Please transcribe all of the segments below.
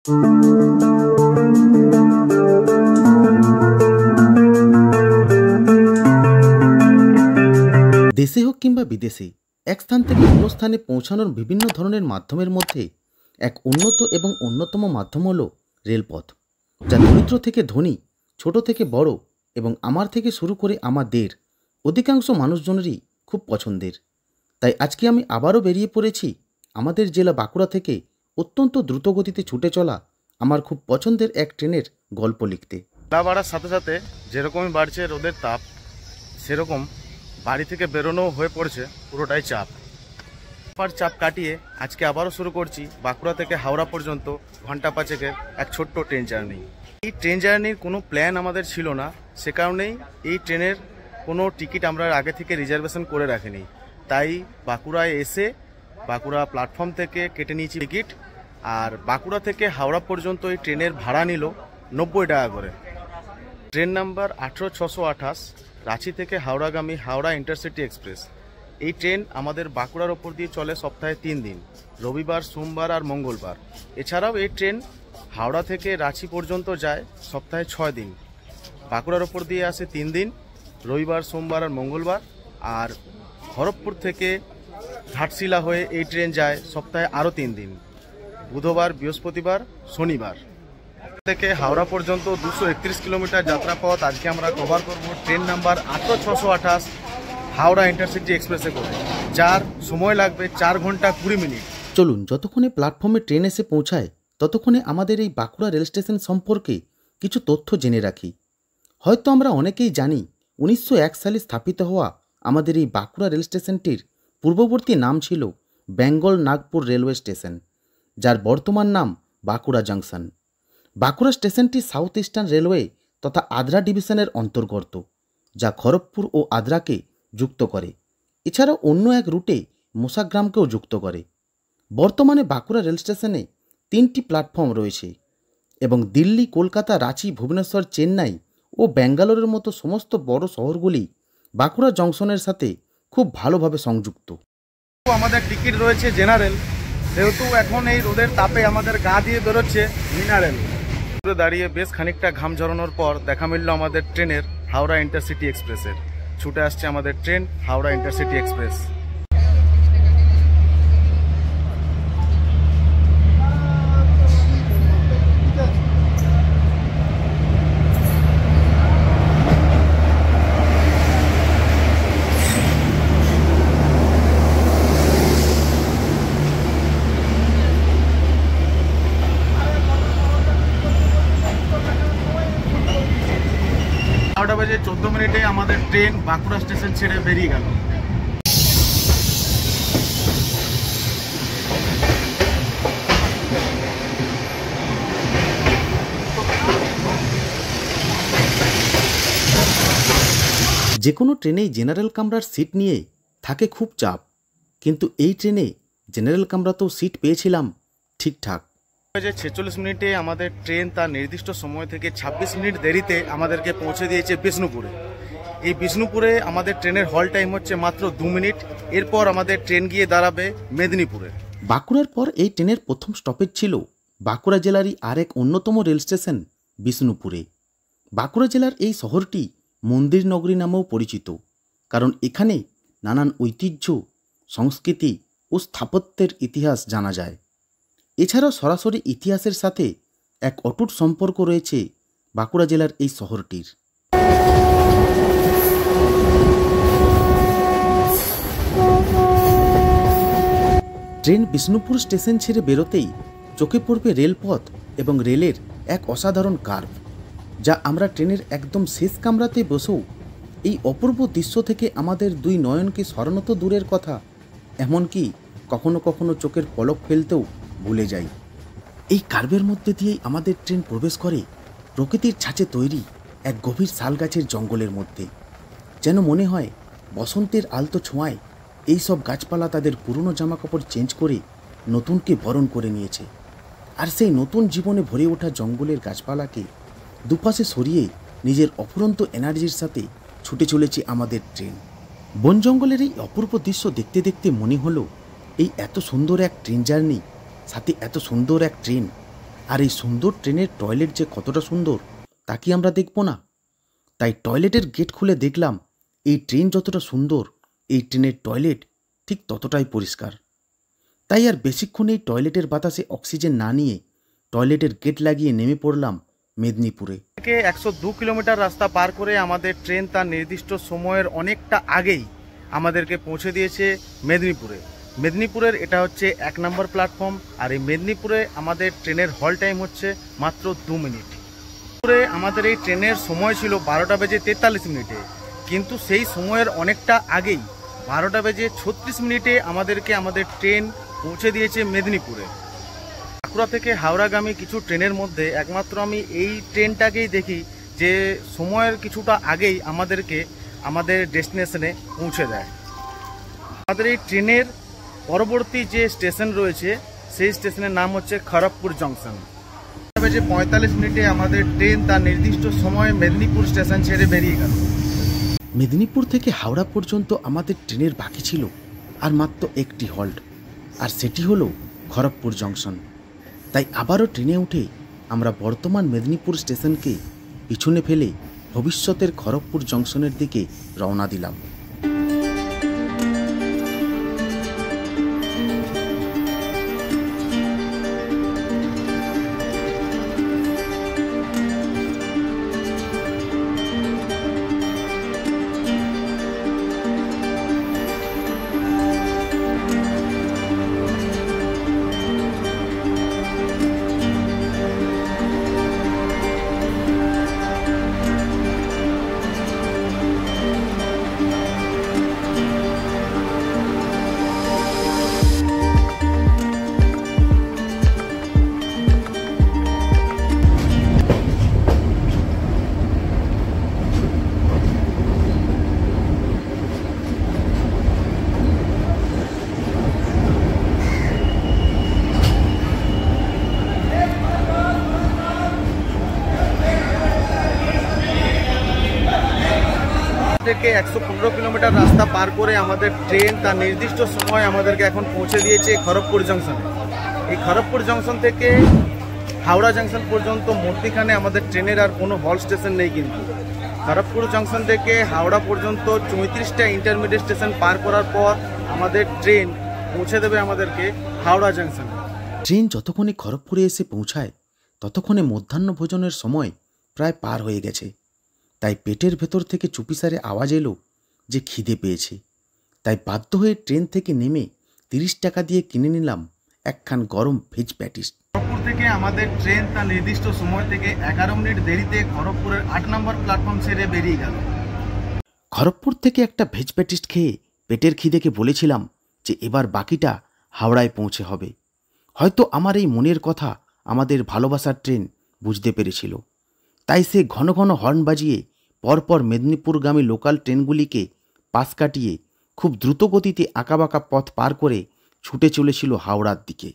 দেশে হোক কিংবা বিদেশে এক স্থান থেকে অন্য স্থানে পৌঁছানোর বিভিন্ন ধরনের মাধ্যমের মধ্যে এক উন্নত এবং অন্যতম মাধ্যম হল রেলপথ, যা দরিদ্র থেকে ধনী, ছোট থেকে বড় এবং আমার থেকে শুরু করে আমাদের অধিকাংশ মানুষজনেরই খুব পছন্দের। তাই আজকে আমি আবারও বেরিয়ে পড়েছি আমাদের জেলা বাঁকুড়া থেকে অত্যন্ত দ্রুতগতিতে ছুটে চলা আমার খুব পছন্দের এক ট্রেনের গল্প লিখতে। বেলা বাড়ার সাথে সাথে যেরকমই বাড়ছে রোদের তাপ, সেরকম বাড়ি থেকে বেরোনো হয়ে পড়ছে পুরোটাই চাপ। চাপ কাটিয়ে আজকে আবারও শুরু করছি বাঁকুড়া থেকে হাওড়া পর্যন্ত ঘন্টা পাঁচেকের এক ছোট্ট ট্রেন জার্নি। এই ট্রেন জার্নির কোনো প্ল্যান আমাদের ছিল না, সে কারণেই এই ট্রেনের কোনো টিকিট আমরা আগে থেকে রিজার্ভেশন করে রাখিনি। তাই বাঁকুড়ায় এসে বাঁকুড়া প্ল্যাটফর্ম থেকে কেটে নিয়েছি টিকিট, আর বাঁকুড়া থেকে হাওড়া পর্যন্ত এই ট্রেনের ভাড়া নিল 90 টাকা করে। ট্রেন নাম্বার 18628, রাঁচি থেকে হাওড়াগামী হাওড়া ইন্টারসিটি এক্সপ্রেস। এই ট্রেন আমাদের বাঁকুড়ার ওপর দিয়ে চলে সপ্তাহে 3 দিন, রবিবার, সোমবার আর মঙ্গলবার। এছাড়াও এই ট্রেন হাওড়া থেকে রাঁচি পর্যন্ত যায় সপ্তাহে 6 দিন, বাঁকুড়ার ওপর দিয়ে আসে 3 দিন, রবিবার, সোমবার আর মঙ্গলবার। আর খড়গপুর থেকে ঘাটশিলা হয়ে এই ট্রেন যায় সপ্তাহে আরও 3 দিন, বুধবার, বৃহস্পতিবার, শনিবার। থেকে হাওড়া পর্যন্ত 231 কিলোমিটার যাত্রাপথ আজকে আমরা কভার করব ট্রেন নাম্বার 18628 হাওড়া ইন্টারসিটি এক্সপ্রেসে করে, যার সময় লাগবে 4 ঘন্টা 20 মিনিট। চলুন, যতক্ষণে প্ল্যাটফর্মে ট্রেন এসে পৌঁছায় ততক্ষণে আমাদের এই বাঁকুড়া রেল স্টেশন সম্পর্কে কিছু তথ্য জেনে রাখি। হয়তো আমরা অনেকেই জানি 1901 সালে স্থাপিত হওয়া আমাদের এই বাঁকুড়া রেল স্টেশনটির পূর্ববর্তী নাম ছিল বেঙ্গল নাগপুর রেলওয়ে স্টেশন, যার বর্তমান নাম বাঁকুড়া জাংশন। বাঁকুড়া স্টেশনটি সাউথ ইস্টার্ন রেলওয়ে তথা আদ্রা ডিভিশনের অন্তর্গত, যা খড়গপুর ও আদ্রাকে যুক্ত করে। এছাড়াও অন্য এক রুটে মোসাগ্রামকেও যুক্ত করে। বর্তমানে বাঁকুড়া রেল স্টেশনে 3টি প্ল্যাটফর্ম রয়েছে এবং দিল্লি, কলকাতা, রাঁচি, ভুবনেশ্বর, চেন্নাই ও ব্যাঙ্গালোরের মতো সমস্ত বড় শহরগুলি বাঁকুড়া জংশনের সাথে খুব ভালোভাবে সংযুক্ত। আমাদের টিকিট রয়েছে জেনারেল, যেহেতু এখন এই রোদের তাপে আমাদের গা দিয়ে বেরোচ্ছে মিনারেল। দাঁড়িয়ে বেশ খানিকটা ঘাম ঝরানোর পর দেখা মিলল আমাদের ট্রেনের হাওড়া ইন্টারসিটি এক্সপ্রেসের। ছুটে আসছে আমাদের ট্রেন হাওড়া ইন্টারসিটি এক্সপ্রেস। বাজে 14 মিনিটে আমাদের ট্রেন বাঁকুড়া স্টেশন ছেড়ে বেরিয়ে গেল। যে কোনো ট্রেনেই জেনারেল কামরার সিট নিয়ে থাকে খুব চাপ, কিন্তু এই ট্রেনে জেনারেল কামরাতেও সিট পেয়েছিলাম ঠিকঠাক। 46 মিনিটে আমাদের ট্রেন তার নির্দিষ্ট সময় থেকে 26 মিনিট দেরিতে আমাদেরকে পৌঁছে দিয়েছে বিষ্ণুপুরে। এই বিষ্ণুপুরে আমাদের ট্রেনের হল টাইম হচ্ছে মাত্র 2 মিনিট। এরপর আমাদের ট্রেন গিয়ে দাঁড়াবে মেদিনীপুরে। বাঁকুড়ার পর এই ট্রেনের প্রথম স্টপেজ ছিল বাঁকুড়া জেলারই আরেক অন্যতম রেল স্টেশন বিষ্ণুপুরে। বাঁকুড়া জেলার এই শহরটি মন্দির নগরী নামেও পরিচিত, কারণ এখানে নানান ঐতিহ্য, সংস্কৃতি ও স্থাপত্যের ইতিহাস জানা যায়। এছাড়াও সরাসরি ইতিহাসের সাথে এক অটুট সম্পর্ক রয়েছে বাঁকুড়া জেলার এই শহরটির। ট্রেন বিষ্ণুপুর স্টেশন ছেড়ে বেরোতেই চোখে পড়বে রেলপথ এবং রেলের এক অসাধারণ কার্ভ, যা আমরা ট্রেনের একদম শেষ কামরাতে বসেও এই অপূর্ব দৃশ্য থেকে আমাদের দুই নয়নকে সরানো তো দূরের কথা, এমনকি কখনো কখনো চোখের পলক ফেলতেও ভুলে যাই। এই কার্ভের মধ্যে দিয়েই আমাদের ট্রেন প্রবেশ করে প্রকৃতির ছাঁচে তৈরি এক গভীর শালগাছের জঙ্গলের মধ্যে। যেন মনে হয় বসন্তের আলতো ছোঁয়ায় এই সব গাছপালা তাদের পুরনো জামাকাপড় চেঞ্জ করে নতুনকে বরণ করে নিয়েছে। আর সেই নতুন জীবনে ভরে ওঠা জঙ্গলের গাছপালাকে দুপাশে সরিয়ে নিজের অফুরন্ত এনার্জির সাথে ছুটে চলেছে আমাদের ট্রেন। বন জঙ্গলের এই অপূর্ব দৃশ্য দেখতে দেখতে মনে হলো এই এত সুন্দর এক ট্রেন জার্নি, সাথে এত সুন্দর এক ট্রেন আর এই সুন্দর ট্রেনের টয়লেট যে কতটা সুন্দর তা কি আমরা দেখব না? তাই টয়লেটের গেট খুলে দেখলাম এই ট্রেন যতটা সুন্দর এই ট্রেনের টয়লেট ঠিক ততটাই পরিষ্কার। তাই আর বেশিক্ষণ এই টয়লেটের বাতাসে অক্সিজেন না নিয়ে টয়লেটের গেট লাগিয়ে নেমে পড়লাম মেদিনীপুরে। 102 কিলোমিটার রাস্তা পার করে আমাদের ট্রেন তার নির্দিষ্ট সময়ের অনেকটা আগেই আমাদেরকে পৌঁছে দিয়েছে মেদিনীপুরে। মেদিনীপুরের এটা হচ্ছে 1 নম্বর প্ল্যাটফর্ম, আর এই মেদিনীপুরে আমাদের ট্রেনের হল টাইম হচ্ছে মাত্র 2 মিনিট। আমাদের এই ট্রেনের সময় ছিল 12টা বেজে 43 মিনিটে, কিন্তু সেই সময়ের অনেকটা আগেই 12টা বেজে 36 মিনিটে আমাদেরকে আমাদের ট্রেন পৌঁছে দিয়েছে মেদিনীপুরে। বাঁকুড়া থেকে হাওড়াগামী কিছু ট্রেনের মধ্যে একমাত্র আমি এই ট্রেনটাকেই দেখি যে সময়ের কিছুটা আগেই আমাদেরকে আমাদের ডেস্টিনেশনে পৌঁছে দেয়। আমাদের এই ট্রেনের পরবর্তী যে স্টেশন রয়েছে সেই স্টেশনের নাম হচ্ছে খড়গপুর জংশন। 45 মিনিটে আমাদের ট্রেন তার নির্দিষ্ট সময়ে মেদিনীপুর স্টেশন ছেড়ে বেরিয়ে গেল। মেদিনীপুর থেকে হাওড়া পর্যন্ত আমাদের ট্রেনের বাকি ছিল আর মাত্র একটি হল্ট, আর সেটি হলো খড়গপুর জংশন। তাই আবারও ট্রেনে উঠে আমরা বর্তমান মেদিনীপুর স্টেশনকে পিছনে ফেলে ভবিষ্যতের খড়গপুর জংশনের দিকে রওনা দিলাম। থেকে 115 কিলোমিটার রাস্তা পার করে আমাদের ট্রেন তার নির্দিষ্ট সময় আমাদেরকে এখন পৌঁছে দিয়েছে খড়গপুর জংশনে। এই খড়গপুর জংশন থেকে হাওড়া জংশন পর্যন্ত মধ্যখানে আমাদের ট্রেনের আর কোনো হল স্টেশন নেই, কিন্তু খড়গপুর জংশন থেকে হাওড়া পর্যন্ত 34টা ইন্টারমিডিয়েট স্টেশন পার করার পর আমাদের ট্রেন পৌঁছে দেবে আমাদেরকে হাওড়া জংশনে। ট্রেন যতক্ষণে খড়গপুরে এসে পৌঁছায় ততক্ষণে মধ্যাহ্ন ভোজনের সময় প্রায় পার হয়ে গেছে। তাই পেটের ভেতর থেকে চুপিসারে আওয়াজ এলো যে খিদে পেয়েছে। তাই বাধ্য হয়ে ট্রেন থেকে নেমে 30 টাকা দিয়ে কিনে নিলাম একখান গরম ভেজ প্যাটিস। খড়গপুর থেকে আমাদের ট্রেন তার নির্দিষ্ট সময় থেকে 11 মিনিট দেরিতে খড়গপুরের 8 নম্বর প্ল্যাটফর্ম ছেড়ে বেরিয়ে গেল। খড়গপুর থেকে একটা ভেজ প্যাটিস খেয়ে পেটের খিদেকে বলেছিলাম যে এবার বাকিটা হাওড়ায় পৌঁছে হবে। হয়তো আমার এই মনের কথা আমাদের ভালোবাসার ট্রেন বুঝতে পেরেছিল, তাই সে ঘন ঘন হর্ন বাজিয়ে পরপর মেদিনীপুরগামী লোকাল ট্রেনগুলিকে পাশ কাটিয়ে খুব দ্রুত গতিতে আঁকাবাঁকা পথ পার করে ছুটে চলেছিল হাওড়ার দিকে।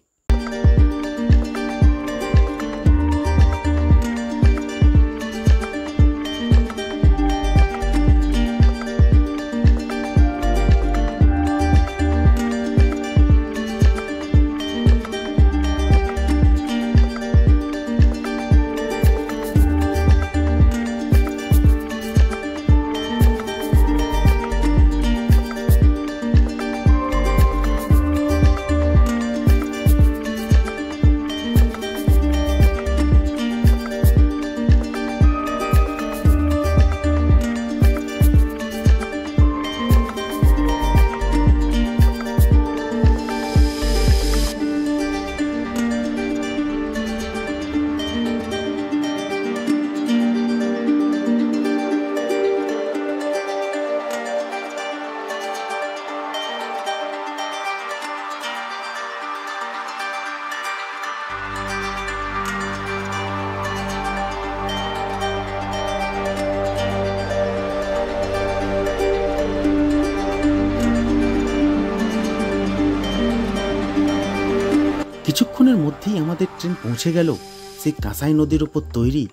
কিছুক্ষণের মধ্যেই আমাদের ট্রেন পৌঁছে গেল সেই কাঁসাই নদীর ওপর তৈরি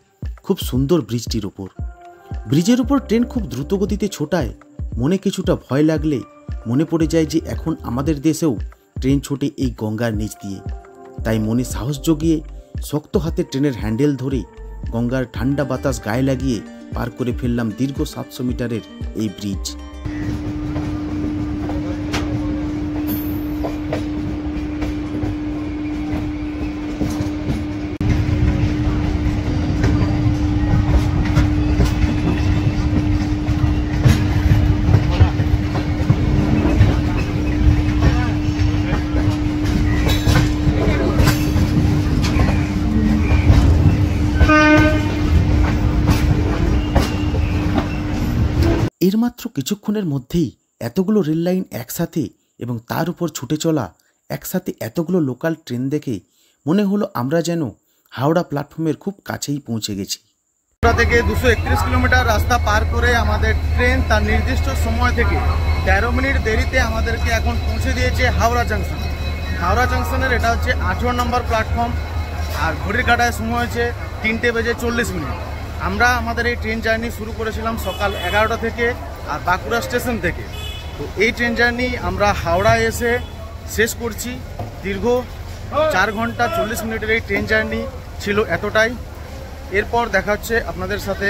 খুব সুন্দর ব্রিজটির ওপর। ব্রিজের ওপর ট্রেন খুব দ্রুতগতিতে ছোটায় মনে কিছুটা ভয় লাগলে মনে পড়ে যায় যে এখন আমাদের দেশেও ট্রেন ছোটে এই গঙ্গার নিচ দিয়ে। তাই মনে সাহস জগিয়ে শক্ত হাতে ট্রেনের হ্যান্ডেল ধরে গঙ্গার ঠান্ডা বাতাস গায়ে লাগিয়ে পার করে ফেললাম দীর্ঘ 700 মিটারের এই ব্রিজ। এর মাত্র কিছুক্ষণের মধ্যেই এতগুলো রেল লাইন একসাথে এবং তার উপর ছুটে চলা একসাথে এতগুলো লোকাল ট্রেন দেখে মনে হলো আমরা যেন হাওড়া প্ল্যাটফর্মের খুব কাছেই পৌঁছে গেছি। হাওড়া থেকে 231 কিলোমিটার রাস্তা পার করে আমাদের ট্রেন তার নির্দিষ্ট সময় থেকে 13 মিনিট দেরিতে আমাদেরকে এখন পৌঁছে দিয়েছে হাওড়া জাংশন। হাওড়া জাংশনের এটা হচ্ছে 18 নম্বর প্ল্যাটফর্ম, আর ঘড়ির কাঁটায় সময় হয়েছে 3:40 আমরা আমাদের এই ট্রেন জার্নি শুরু করেছিলাম সকাল 11টা থেকে আর বাঁকুড়া স্টেশন থেকে। তো এই ট্রেন জার্নি আমরা হাওড়ায় এসে শেষ করছি। দীর্ঘ 4 ঘন্টা 40 মিনিটের এই ট্রেন জার্নি ছিল এতটাই। এরপর দেখা হচ্ছে আপনাদের সাথে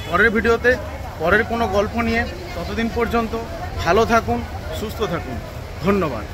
পরের ভিডিওতে, পরের কোনো গল্প নিয়ে। ততদিন পর্যন্ত ভালো থাকুন, সুস্থ থাকুন। ধন্যবাদ।